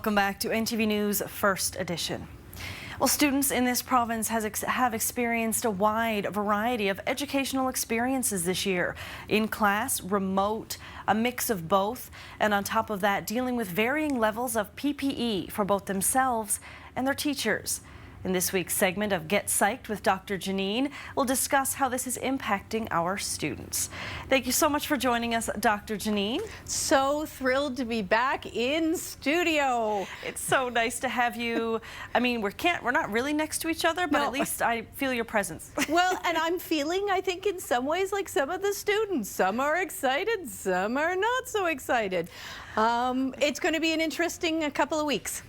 Welcome back to NTV News First Edition. Well, students in this province have experienced a wide variety of educational experiences this year. In class, remote, a mix of both, and on top of that, dealing with varying levels of PPE for both themselves and their teachers. In this week's segment of Get Psyched with Dr. Janine, we'll discuss how this is impacting our students. Thank you so much for joining us, Dr. Janine. So thrilled to be back in studio. It's so nice to have you. I mean, we're not really next to each other, but at least I feel your presence. Well, and I'm feeling, I think, in some ways like some of the students. Some are excited, some are not so excited. It's going to be an interesting couple of weeks.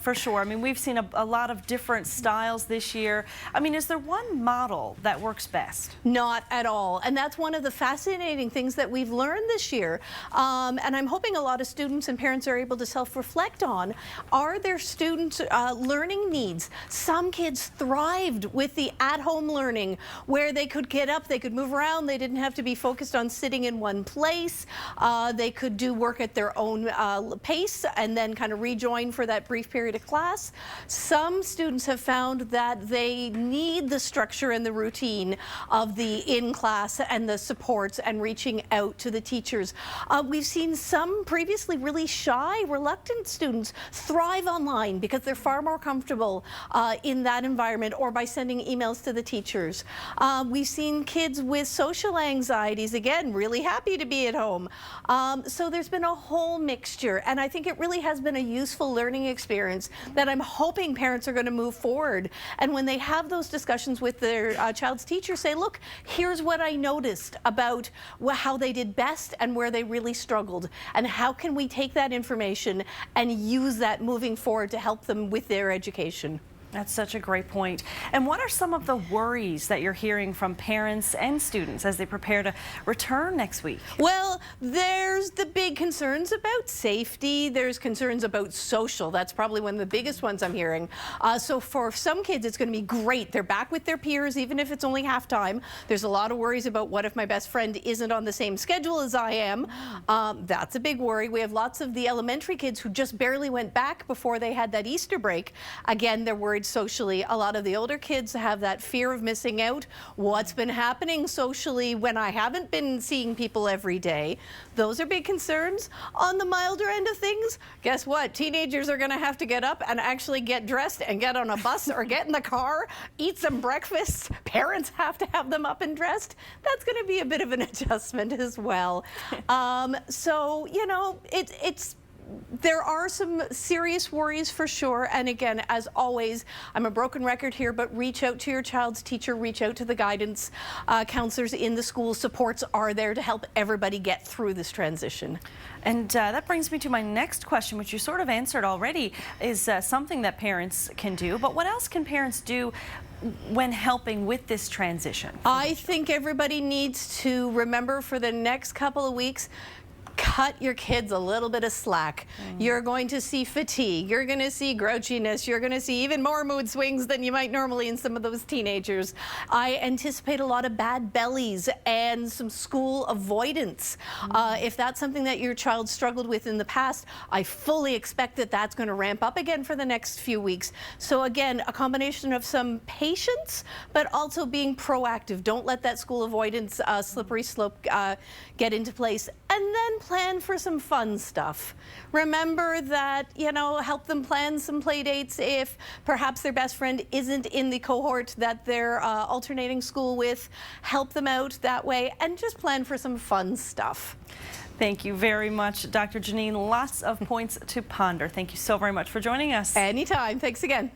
For sure. I mean, we've seen a lot of different styles this year. I mean, is there one model that works best? Not at all. And that's one of the fascinating things that we've learned this year. And I'm hoping a lot of students and parents are able to self-reflect on, are their students' learning needs? Some kids thrived with the at-home learning where they could get up, they could move around, they didn't have to be focused on sitting in one place. They could do work at their own pace and then kind of rejoin for that brief period of class. Some students have found that they need the structure and the routine of the in-class and the supports and reaching out to the teachers. We've seen some previously really shy, reluctant students thrive online because they're far more comfortable in that environment or by sending emails to the teachers. We've seen kids with social anxieties, again, really happy to be at home. So there's been a whole mixture, and I think it really has been a useful learning experience that I'm hoping parents are going to move forward. And when they have those discussions with their child's teacher, say, look, here's what I noticed about how they did best and where they really struggled. And how can we take that information and use that moving forward to help them with their education? That's such a great point. And what are some of the worries that you're hearing from parents and students as they prepare to return next week? Well, there's the big concerns about safety. There's concerns about social. That's probably one of the biggest ones I'm hearing. So for some kids, it's going to be great. They're back with their peers, even if it's only halftime. There's a lot of worries about what if my best friend isn't on the same schedule as I am. That's a big worry. We have lots of the elementary kids who just barely went back before they had that Easter break. Again, they're worried socially. A lot of the older kids have that fear of missing out. What's been happening socially when I haven't been seeing people every day? Those are big concerns. On the milder end of things, guess what? Teenagers are going to have to get up and actually get dressed and get on a bus or get in the car, eat some breakfast. Parents have to have them up and dressed. That's going to be a bit of an adjustment as well. So, you know, there are some serious worries for sure, and again, as always, I'm a broken record here, but reach out to your child's teacher, reach out to the guidance counselors in the school. Supports are there to help everybody get through this transition. And that brings me to my next question, which you sort of answered already, is something that parents can do, but what else can parents do when helping with this transition? I think everybody needs to remember for the next couple of weeks, cut your kids a little bit of slack. You're going to see fatigue, you're going to see grouchiness, you're going to see even more mood swings than you might normally in some of those teenagers. I anticipate a lot of bad bellies and some school avoidance. If that's something that your child struggled with in the past, I fully expect that that's going to ramp up again for the next few weeks. So again, a combination of some patience, but also being proactive. Don't let that school avoidance slippery slope get into place. And then plan for some fun stuff. Remember that, you know, help them plan some play dates if perhaps their best friend isn't in the cohort that they're alternating school with. Help them out that way and just plan for some fun stuff. Thank you very much, Dr. Janine. Lots of points to ponder. Thank you so very much for joining us. Anytime. Thanks again.